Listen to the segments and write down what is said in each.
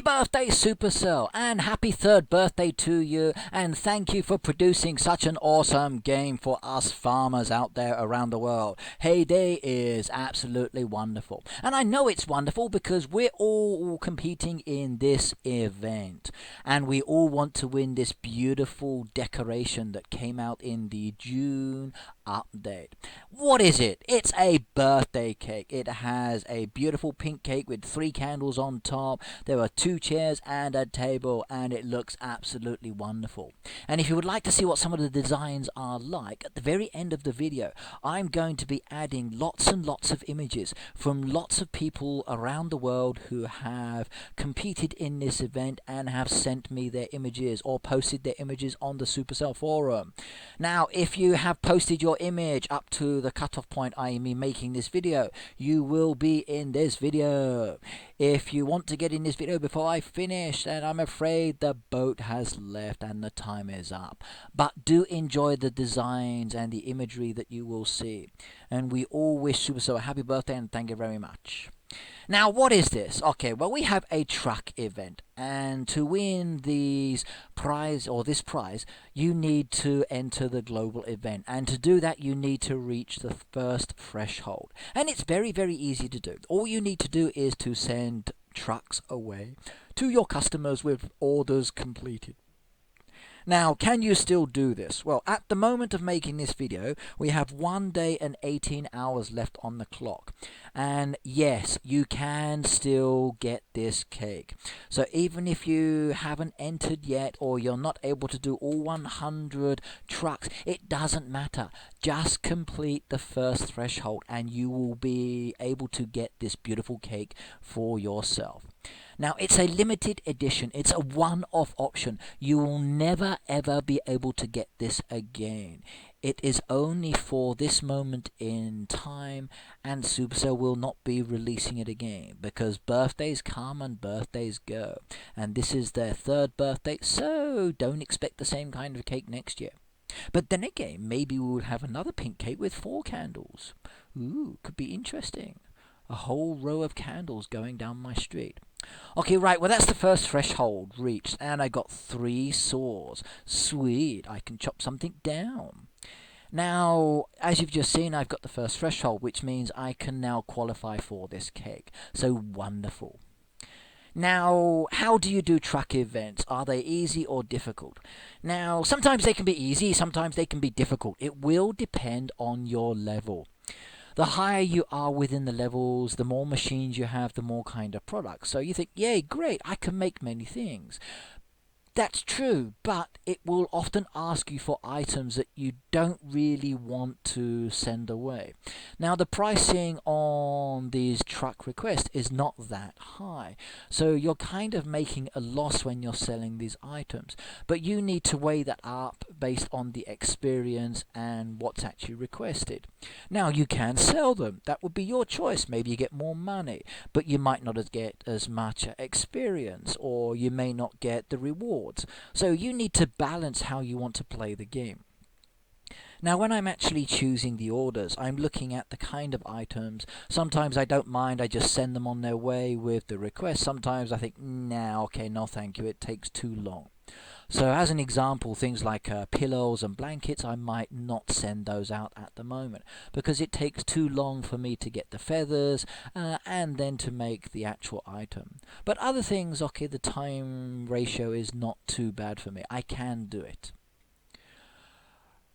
birthday, Supercell, and happy 3rd birthday to you, and thank you for producing such an awesome game for us farmers out there around the world. Heyday is absolutely wonderful, and I know it's wonderful because we're all competing in this event, and we all want to win this beautiful decoration that came out in the June update. What is it? It's a birthday cake. It has a beautiful pink cake with 3 candles on top. There are 2 chairs and a table, and it looks absolutely wonderful. And if you would like to see what some of the designs are like, at the very end of the video I'm going to be adding lots and lots of images from lots of people around the world who have competed in this event and have sent me their images or posted their images on the Supercell forum. Now, if you have posted your image up to the cutoff point, i.e. me making this video, you will be in this video. If you want to get in this video before I finish, then I'm afraid the boat has left and the time is up. But do enjoy the designs and the imagery that you will see. And we all wish Supercell a happy birthday and thank you very much. Now, what is this? Okay, well, we have a truck event, and to win this prize, you need to enter the global event, and to do that you need to reach the first threshold, and it's very, very easy to do. All you need to do is to send trucks away to your customers with orders completed. Now, can you still do this? Well, at the moment of making this video, we have 1 day and 18 hours left on the clock. And yes, you can still get this cake. So even if you haven't entered yet, or you're not able to do all 100 trucks, it doesn't matter. Just complete the first threshold and you will be able to get this beautiful cake for yourself. Now, it's a limited edition. It's a one-off option. You will never ever be able to get this again. It is only for this moment in time, and Supercell will not be releasing it again because birthdays come and birthdays go. And this is their 3rd birthday, so don't expect the same kind of cake next year. But then again, maybe we will have another pink cake with 4 candles. Ooh, could be interesting. A whole row of candles going down my street. Okay, right, well, that's the first threshold reached, and I got 3 saws. Sweet, I can chop something down. Now, as you've just seen, I've got the first threshold, which means I can now qualify for this cake. So wonderful. Now, how do you do truck events? Are they easy or difficult? Now, sometimes they can be easy, sometimes they can be difficult. It will depend on your level. The higher you are within the levels, the more machines you have, the more kind of products. So you think, yay, great, I can make many things. That's true, but it will often ask you for items that you don't really want to send away. Now, the pricing on these truck requests is not that high, so you're kind of making a loss when you're selling these items. But you need to weigh that up based on the experience and what's actually requested. Now, you can sell them. That would be your choice. Maybe you get more money, but you might not get as much experience, or you may not get the reward. So you need to balance how you want to play the game. Now, when I'm actually choosing the orders, I'm looking at the kind of items. Sometimes I don't mind, I just send them on their way with the request. Sometimes I think, nah, okay, no thank you, it takes too long. So as an example, things like pillows and blankets, I might not send those out at the moment because it takes too long for me to get the feathers and then to make the actual item. But other things, okay, the time ratio is not too bad for me. I can do it.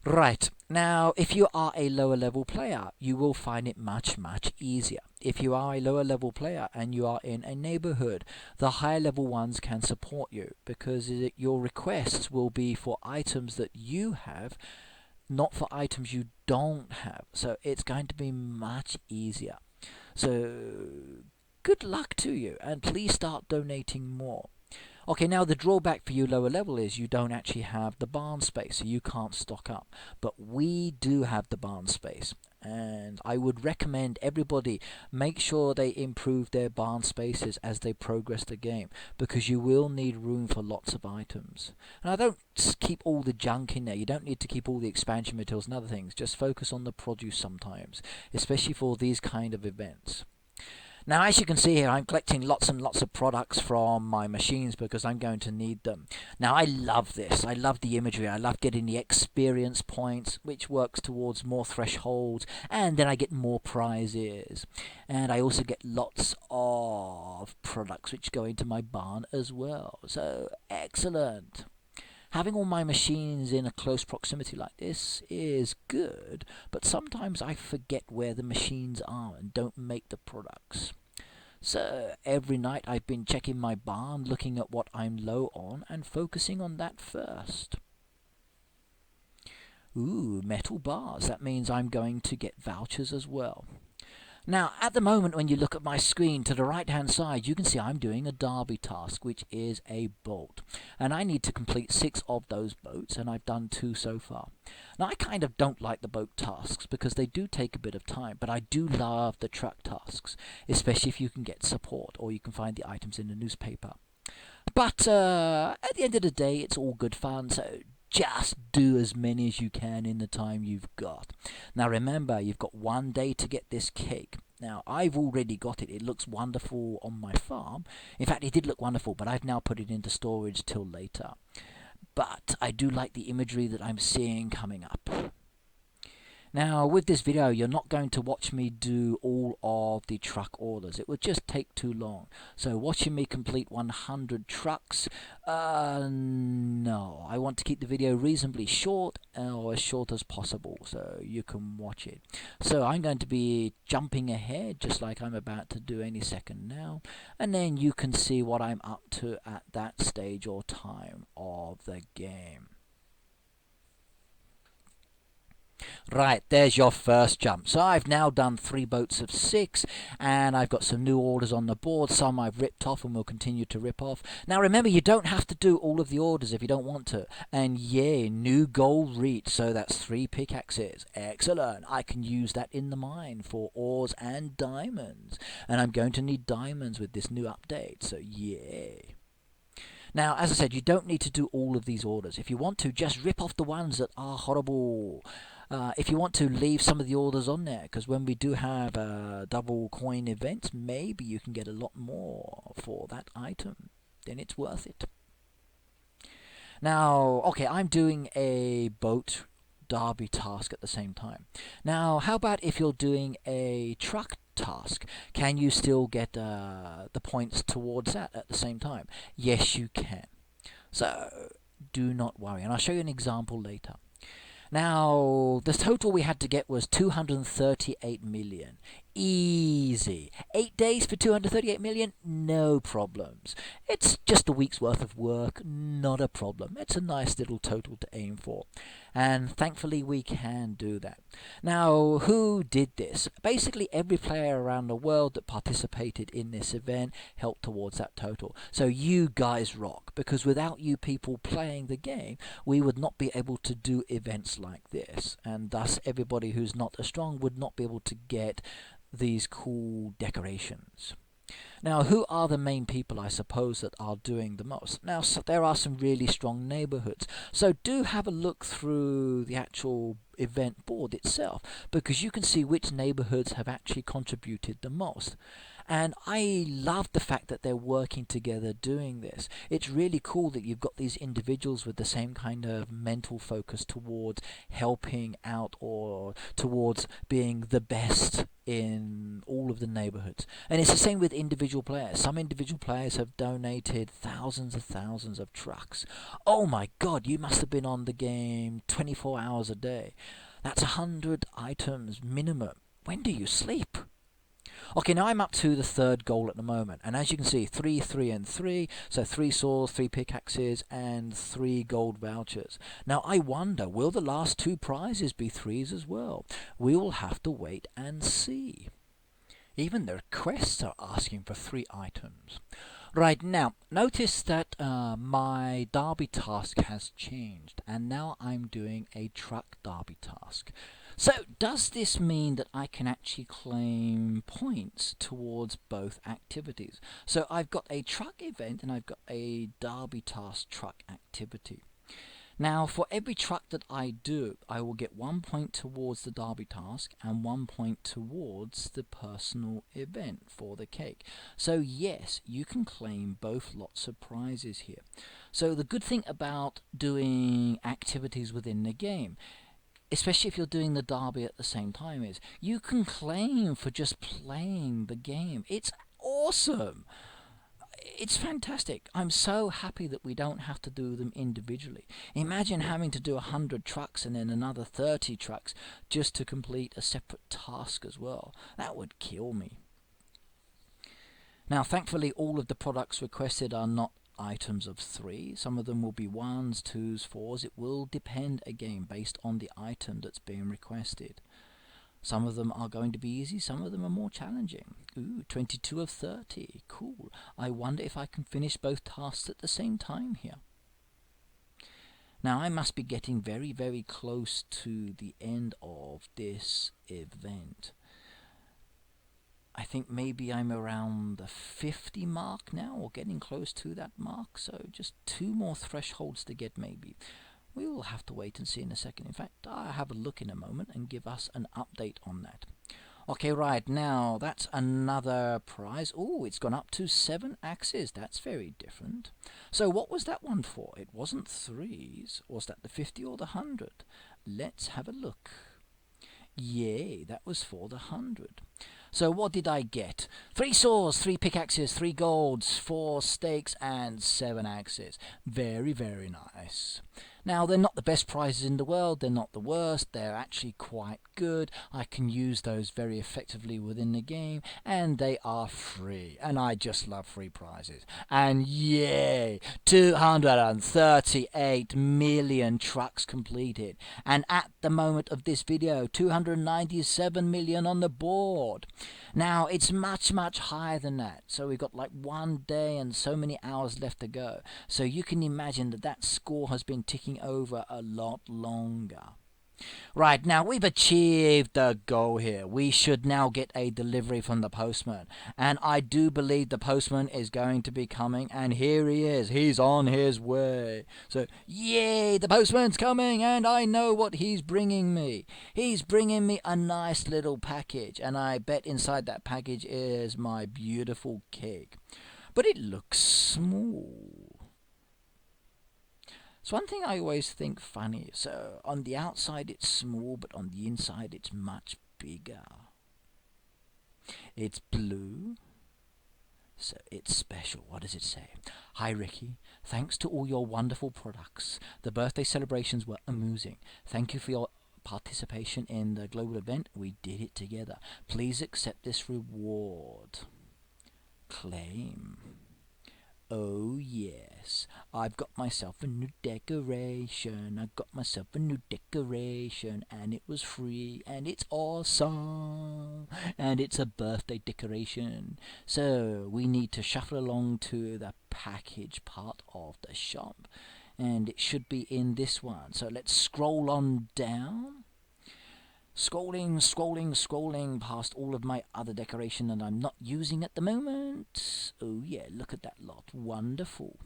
Right, now if you are a lower level player, you will find it much, much easier. If you are a lower level player and you are in a neighborhood, the higher level ones can support you because your requests will be for items that you have, not for items you don't have. So it's going to be much easier. So good luck to you, and please start donating more. Okay, now the drawback for you lower level is you don't actually have the barn space, so you can't stock up. But we do have the barn space, and I would recommend everybody make sure they improve their barn spaces as they progress the game, because you will need room for lots of items. And I don't keep all the junk in there. You don't need to keep all the expansion materials and other things. Just focus on the produce sometimes, especially for these kind of events. Now, as you can see here, I'm collecting lots and lots of products from my machines because I'm going to need them. Now, I love this. I love the imagery. I love getting the experience points, which works towards more thresholds, and then I get more prizes. And I also get lots of products which go into my barn as well. So, excellent. Having all my machines in a close proximity like this is good, but sometimes I forget where the machines are and don't make the products. So every night I've been checking my barn, looking at what I'm low on and focusing on that first. Ooh, metal bars. That means I'm going to get vouchers as well. Now, at the moment, when you look at my screen to the right-hand side, you can see I'm doing a derby task, which is a boat. And I need to complete 6 of those boats, and I've done 2 so far. Now, I kind of don't like the boat tasks because they do take a bit of time, but I do love the truck tasks, especially if you can get support or you can find the items in the newspaper. But at the end of the day, it's all good fun, so just do as many as you can in the time you've got. Now remember, you've got 1 day to get this cake. Now, I've already got it. It looks wonderful on my farm. In fact, it did look wonderful, but I've now put it into storage till later. But I do like the imagery that I'm seeing coming up. Now, with this video, you're not going to watch me do all of the truck orders. It would just take too long. So watching me complete 100 trucks, no. I want to keep the video reasonably short, or as short as possible, so you can watch it. So I'm going to be jumping ahead, just like I'm about to do any second now, and then you can see what I'm up to at that stage or time of the game. Right, there's your first jump. So I've now done 3 boats of 6, and I've got some new orders on the board. Some I've ripped off and will continue to rip off. Now remember, you don't have to do all of the orders if you don't want to. And yeah, new goal reach, so that's 3 pickaxes. Excellent. I can use that in the mine for ores and diamonds. And I'm going to need diamonds with this new update, so yay. Now, as I said, you don't need to do all of these orders. If you want to, just rip off the ones that are horrible. If you want to, leave some of the orders on there, because when we do have double coin events, maybe you can get a lot more for that item. Then it's worth it. Now, okay, I'm doing a boat derby task at the same time. Now, how about if you're doing a truck task? Can you still get the points towards that at the same time? Yes, you can. So, do not worry, and I'll show you an example later. Now, the total we had to get was 238 million. Easy. 8 days for 238 million? No problems. It's just a week's worth of work, not a problem. It's a nice little total to aim for. And thankfully we can do that. Now, who did this? Basically every player around the world that participated in this event helped towards that total. So you guys rock, because without you people playing the game, we would not be able to do events like this. And thus everybody who's not as strong would not be able to get these cool decorations. Now, who are the main people, I suppose, that are doing the most? Now, so there are some really strong neighborhoods. So do have a look through the actual event board itself, because you can see which neighborhoods have actually contributed the most. And I love the fact that they're working together doing this. It's really cool that you've got these individuals with the same kind of mental focus towards helping out or towards being the best in all of the neighborhoods. And it's the same with individual players. Some individual players have donated thousands of trucks. Oh my god, you must have been on the game 24 hours a day. That's 100 items minimum. When do you sleep? Okay, now I'm up to the 3rd goal at the moment, and as you can see, 3, 3, and 3, so 3 swords, 3 pickaxes, and 3 gold vouchers. Now I wonder, will the last 2 prizes be 3s as well? We will have to wait and see. Even the requests are asking for 3 items. Right, now, notice that my derby task has changed, and now I'm doing a truck derby task. So, does this mean that I can actually claim points towards both activities? So, I've got a truck event and I've got a derby task truck activity. Now, for every truck that I do, I will get 1 point towards the derby task and 1 point towards the personal event for the cake. So yes, you can claim both lots of prizes here. So the good thing about doing activities within the game, especially if you're doing the derby at the same time, is you can claim for just playing the game. It's awesome. It's fantastic. I'm so happy that we don't have to do them individually. Imagine having to do 100 trucks and then another 30 trucks just to complete a separate task as well. That would kill me. Now, thankfully, all of the products requested are not items of 3. Some of them will be 1s, 2s, 4s. It will depend again based on the item that's being requested. Some of them are going to be easy, some of them are more challenging. Ooh, 22 of 30. Cool. I wonder if I can finish both tasks at the same time here. Now, I must be getting very, very close to the end of this event. I think maybe I'm around the 50 mark now, or getting close to that mark. So just 2 more thresholds to get maybe. We will have to wait and see in a second. In fact, I'll have a look in a moment and give us an update on that. Okay, right, now that's another prize. Oh, it's gone up to 7 axes. That's very different. So what was that one for? It wasn't 3s. Was that the 50 or the 100? Let's have a look. Yay, that was for the 100. So what did I get? 3 saws, 3 pickaxes, 3 golds, 4 stakes, and 7 axes. Very, very nice. Now, they're not the best prizes in the world, they're not the worst, they're actually quite good. I can use those very effectively within the game, and they are free. And I just love free prizes. And yay! 238 million trucks completed. And at the moment of this video, 297 million on the board. Now, it's much, much higher than that. So we've got like 1 day and so many hours left to go. So you can imagine that that score has been ticking over a lot longer. Right, now we've achieved the goal here. We should now get a delivery from the postman. And I do believe the postman is going to be coming. And here he is. He's on his way. So, yay, the postman's coming. And I know what he's bringing me. He's bringing me a nice little package. And I bet inside that package is my beautiful cake. But it looks small. It's one thing I always think funny. So on the outside it's small, but on the inside it's much bigger. It's blue, so it's special. What does it say? Hi Ricky, thanks to all your wonderful products. The birthday celebrations were amusing. Thank you for your participation in the global event. We did it together. Please accept this reward. Claim. Oh yes, I've got myself a new decoration. I got myself a new decoration, and it was free, and it's awesome, and it's a birthday decoration. So we need to shuffle along to the package part of the shop, and it should be in this one. So let's scroll on down. Scrolling past all of my other decoration that I'm not using at the moment. Oh yeah, look at that lot. Wonderful.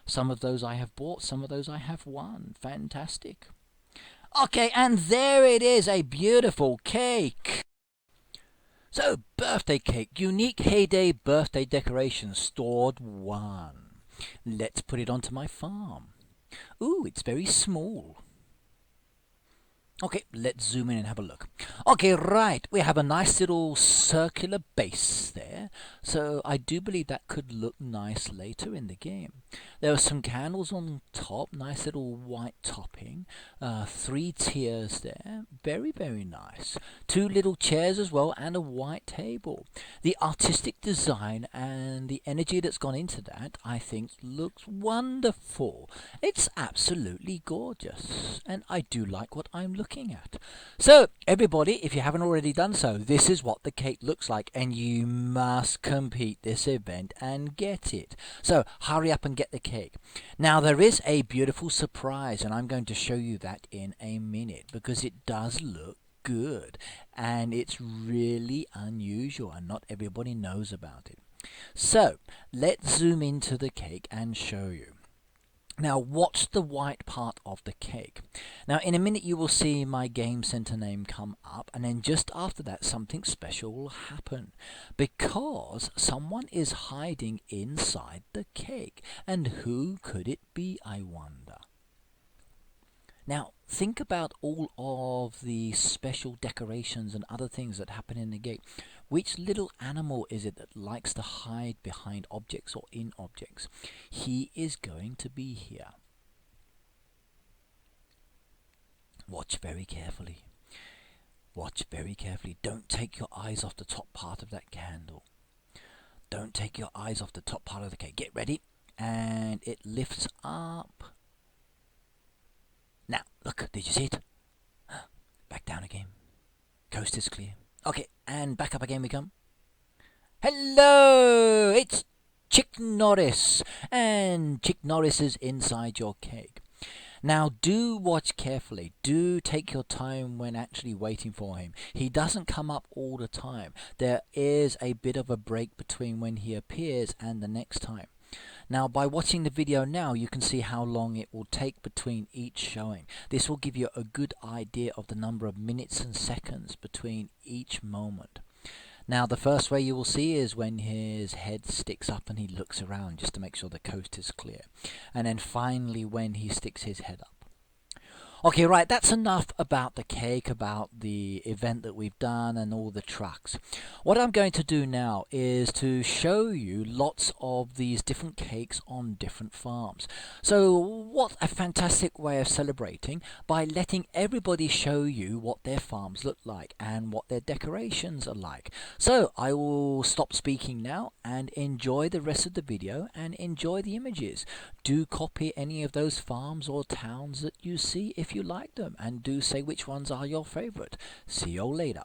Some of those I have bought, some of those I have won. Fantastic. Okay, and there it is, a beautiful cake. So, birthday cake, unique heyday birthday decoration, stored 1. Let's put it onto my farm. Ooh, it's very small. Okay, let's zoom in and have a look. Okay, right, we have a nice little circular base there. So I do believe that could look nice later in the game. There are some candles on top, nice little white topping. 3 tiers there, very, very nice. 2 little chairs as well, and a white table. The artistic design and the energy that's gone into that, I think, looks wonderful. It's absolutely gorgeous, and I do like what I'm looking at. So everybody, if you haven't already done so, this is what the cake looks like, and you must compete this event and get it. So hurry up and get the cake. Now there is a beautiful surprise, and I'm going to show you that in a minute, because it does look good and it's really unusual and not everybody knows about it. So let's zoom into the cake and show you. Now watch the white part of the cake. Now in a minute you will see my game center name come up, and then just after that something special will happen, because someone is hiding inside the cake. And who could it be, I wonder? Now think about all of the special decorations and other things that happen in the game. Which little animal is it that likes to hide behind objects or in objects? He is going to be here. Watch very carefully. Watch very carefully. Don't take your eyes off the top part of that candle. Don't take your eyes off the top part of the cake. Get ready. And it lifts up. Now, look, did you see it? Back down again. Coast is clear. Okay, and back up again we come. Hello! It's Chick Norris. And Chick Norris is inside your cake. Now do watch carefully. Do take your time when actually waiting for him. He doesn't come up all the time. There is a bit of a break between when he appears and the next time. Now by watching the video now, you can see how long it will take between each showing. This will give you a good idea of the number of minutes and seconds between each moment. Now the first way you will see is when his head sticks up and he looks around just to make sure the coast is clear. And then finally when he sticks his head up. Okay, right, that's enough about the cake, about the event that we've done and all the trucks. What I'm going to do now is to show you lots of these different cakes on different farms. So what a fantastic way of celebrating, by letting everybody show you what their farms look like and what their decorations are like. So I will stop speaking now and enjoy the rest of the video and enjoy the images. Do copy any of those farms or towns that you see if you like them, and do say which ones are your favorite. See you all later.